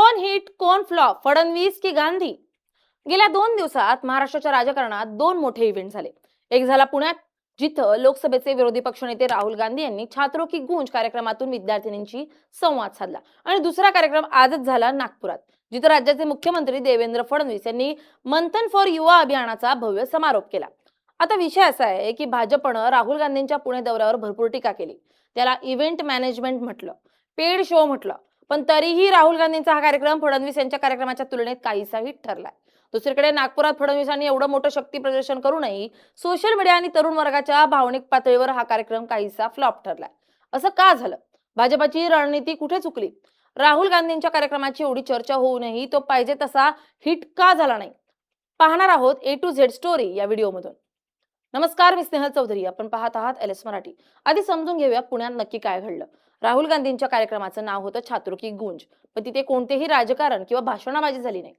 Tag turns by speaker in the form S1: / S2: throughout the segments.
S1: कोण हिट कोण फ्लॉप, फडणवीस की गांधी? गेल्या 2 दिवसात महाराष्ट्राच्या राजकारणात दोन मोठे इव्हेंट झाले. एक झाला पुण्यात, जिथं लोकसभेचे विरोधी पक्षनेते राहुल गांधी यांनी छात्रों की गूंज कार्यक्रमातून विद्यार्थिनींशी संवाद साधला. आणि दुसरा कार्यक्रम आजच झाला नागपुरात, जिथं राज्याचे मुख्यमंत्री देवेंद्र फडणवीस यांनी मंथन फॉर युवा अभियानाचा भव्य समारोप केला. आता विषय असा आहे की भाजपनं राहुल गांधींच्या पुणे दौऱ्यावर भरपूर टीका केली. त्याला इव्हेंट मॅनेजमेंट म्हटलं, पेड शो म्हटलं, पण तरीही राहुल गांधींचा हा कार्यक्रम फडणवीस यांच्या कार्यक्रमाच्या तुलनेत काहीसाही ठरलाय. दुसरीकडे नागपुरात फडणवीसांनी एवढं मोठं शक्ती प्रदर्शन करूनही सोशल मीडिया आणि तरुण वर्गाच्या भावनिक पातळीवर हा कार्यक्रम काहीसा फ्लॉप ठरलाय. असं का झालं? भाजपाची रणनीती कुठे चुकली? राहुल गांधींच्या कार्यक्रमाची एवढी चर्चा होऊनही तो पाहिजे तसा हिट का झाला नाही? पाहणार आहोत ए टू झेड स्टोरी या व्हिडिओमधून. नमस्कार, मी स्नेहल चौधरी. आपण पाहत आहात एल एस मराठी. आधी समजून घेऊया पुण्यात नक्की काय घडलं. राहुल गांधींच्या कार्यक्रमाचं नाव होतं छात्रों की गूंज, पण तिथे कोणतेही राजकारण किंवा भाषणाबाजी झाली नाही.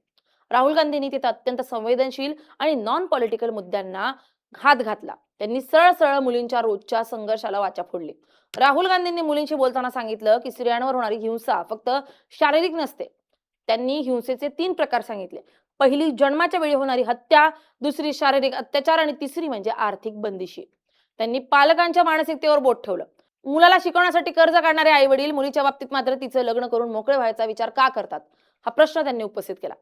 S1: राहुल गांधींनी तिथे अत्यंत संवेदनशील आणि नॉन पॉलिटिकल मुद्द्यांना हात घातला. त्यांनी सरळ सरळ मुलींच्या रोजच्या संघर्षाला वाचा फोडली. राहुल गांधींनी मुलींशी बोलताना सांगितलं की स्त्रियांवर होणारी हिंसा फक्त शारीरिक नसते. त्यांनी हिंसेचे 3 प्रकार सांगितले. पहिली जन्माच्या वेळी होणारी हत्या, दुसरी शारीरिक अत्याचार आणि तिसरी म्हणजे आर्थिक बंदिशी. त्यांनी पालकांच्या मानसिकतेवर बोट ठेवलं. मुलाला शिकवण्यासाठी कर्ज काढणारे आई वडील मुलीच्या बाबतीत मात्र तिचं लग्न करून मोकळे व्हायचा विचार का करतात, हा प्रश्न त्यांनी उपस्थित केला.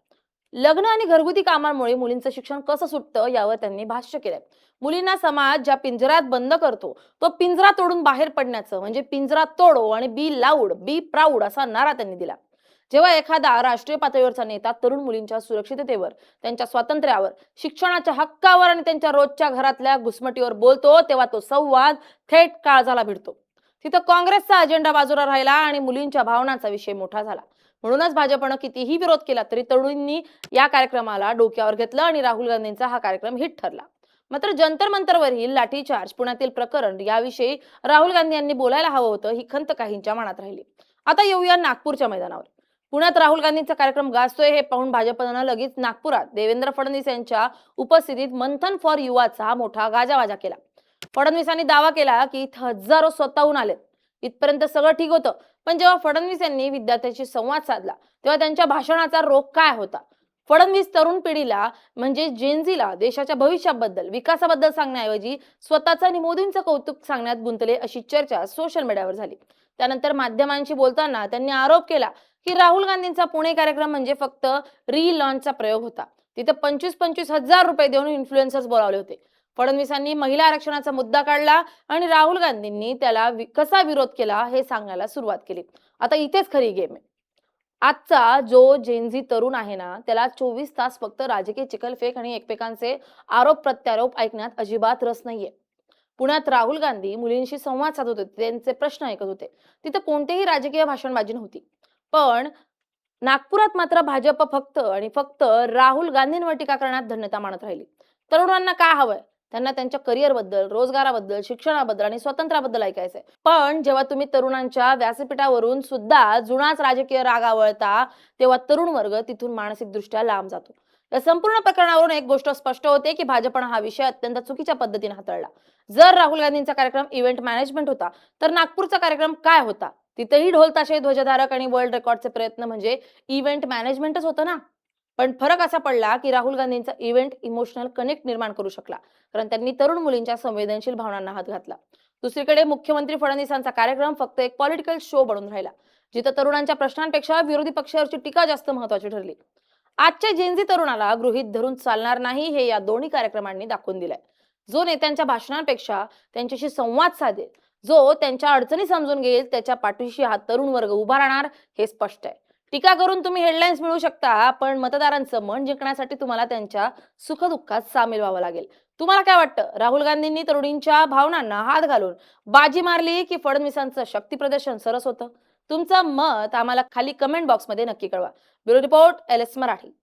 S1: लग्न आणि घरगुती कामांमुळे मुलींचं शिक्षण कसं सुटतं यावर त्यांनी भाष्य केलंय. मुलींना समाज ज्या पिंजऱ्यात बंद करतो तो पिंजरा तोडून बाहेर पडण्याचं म्हणजे पिंजरा तोडो आणि बी लाऊड बी प्राऊड असा नारा त्यांनी दिला. जेव्हा एखादा राष्ट्रीय पातळीवरचा नेता तरुण मुलींच्या सुरक्षिततेवर, त्यांच्या स्वातंत्र्यावर, शिक्षणाच्या हक्कावर आणि त्यांच्या रोजच्या घरातल्या घुसमटीवर बोलतो, तेव्हा तो संवाद थेट काळजाला भिडतो. तिथं काँग्रेसचा अजेंडा बाजूला राहिला आणि मुलींच्या भावनांचा विषय मोठा झाला. म्हणूनच भाजपनं कितीही विरोध केला तरी तरुणींनी या कार्यक्रमाला डोक्यावर घेतलं आणि राहुल गांधींचा हा कार्यक्रम हिट ठरला. मात्र जंतर मंतरवरील लाठीचार्ज, पुण्यातील प्रकरण याविषयी राहुल गांधी यांनी बोलायला हवं होतं, ही खंत काहींच्या मनात राहिली. आता येऊया नागपूरच्या मैदानावर. पुण्यात राहुल गांधींचा कार्यक्रम गाजतोय हे पाहून भाजपनं लगेच नागपुरात देवेंद्र फडणवीस यांच्या उपस्थितीत मंथन फॉर युवाचा मोठा गाजावाजा केला. फडणवीसांनी दावा केला की इथं हजारो स्वतःहून आलेत. इथपर्यंत सगळं ठीक होतं, पण जेव्हा फडणवीस यांनी विद्यार्थ्यांशी संवाद साधला तेव्हा त्यांच्या भाषणाचा रोख काय होता? फडणवीस तरुण पिढीला म्हणजे जेनझीला देशाच्या भविष्याबद्दल, विकासाबद्दल सांगण्याऐवजी स्वतःचं आणि मोदींचं कौतुक सांगण्यात गुंतले, अशी चर्चा सोशल मीडियावर झाली. त्यानंतर माध्यमांशी बोलताना त्यांनी आरोप केला की राहुल गांधींचा पुणे कार्यक्रम म्हणजे फक्त री-लॉन्चचा प्रयोग होता. तिथे 25-25 हजार रुपये देऊन इन्फ्लुएन्सर्स बोलावले होते. फडणवीसांनी महिला आरक्षणाचा मुद्दा काढला आणि राहुल गांधींनी त्याला कसा विरोध केला हे सांगायला सुरुवात केली. आता इथेच खरी गेम आहे. आजचा जो जेनझी तरुण आहे ना, त्याला 24 तास फक्त राजकीय चिखलफेक आणि एकमेकांचे आरोप प्रत्यारोप ऐकण्यात अजिबात रस नाहीये. पुण्यात राहुल गांधी मुलींशी संवाद साधत होते, त्यांचे प्रश्न ऐकत होते. तिथे कोणतेही राजकीय भाषणबाजी नव्हती. पण नागपुरात मात्र भाजप फक्त आणि फक्त राहुल गांधींवर टीका करण्यात धन्यता मानत राहिली. तरुणांना काय हवंय? त्यांना त्यांच्या करिअरबद्दल, रोजगाराबद्दल, शिक्षणाबद्दल आणि स्वातंत्र्याबद्दल ऐकायचंय. पण जेव्हा तुम्ही तरुणांच्या व्यासपीठावरून सुद्धा जुनाच राजकीय राग आवळता, तेव्हा तरुण वर्ग तिथून मानसिकदृष्ट्या लांब जातो. या संपूर्ण प्रकरणावरून एक गोष्ट स्पष्ट होते की भाजपनं हा विषय अत्यंत चुकीच्या पद्धतीने हाताळला. जर राहुल गांधींचा कार्यक्रम इव्हेंट मॅनेजमेंट होता, तर नागपूरचा कार्यक्रम काय होता? तिथेही ढोल ताशे, ध्वजधारक आणि वर्ल्ड रेकॉर्डचे प्रयत्न म्हणजे इव्हेंट मॅनेजमेंटच होतं ना. पण फरक असा पडला की राहुल गांधींचा इव्हेंट इमोशनल कनेक्ट निर्माण करू शकला, कारण त्यांनी तरुण मुलींच्या संवेदनशील भावनांना हात घातला. दुसरीकडे मुख्यमंत्री फडणवीसांचा कार्यक्रम फक्त एक पॉलिटिकल शो बनून राहिला, जिथं तरुणांच्या प्रश्नांपेक्षा विरोधी पक्षावरची टीका जास्त महत्त्वाची ठरली. आजच्या जेनझी तरुणाला गृहीत धरून चालणार नाही हे या दोन्ही कार्यक्रमांनी दाखवून दिलंय. जो नेत्यांच्या भाषणांपेक्षा त्यांच्याशी संवाद साधेल, जो त्यांच्या अडचणी समजून घेईल, त्याच्या पाठीशी हा तरुण वर्ग उभा राहणार हे स्पष्ट आहे. टीका करून तुम्ही हेडलाईन्स मिळवू शकता, पण मतदारांचं मन जिंकण्यासाठी तुम्हाला त्यांच्या सुखदुःखात सामील व्हावं लागेल. तुम्हाला काय वाटतं? राहुल गांधींनी तरुणींच्या भावनांना हात घालून बाजी मारली की फडणवीसांचं शक्ती प्रदर्शन सरस होतं? तुमचं मत आम्हाला खाली कमेंट बॉक्समध्ये नक्की कळवा. Bureau report, L S Marathi.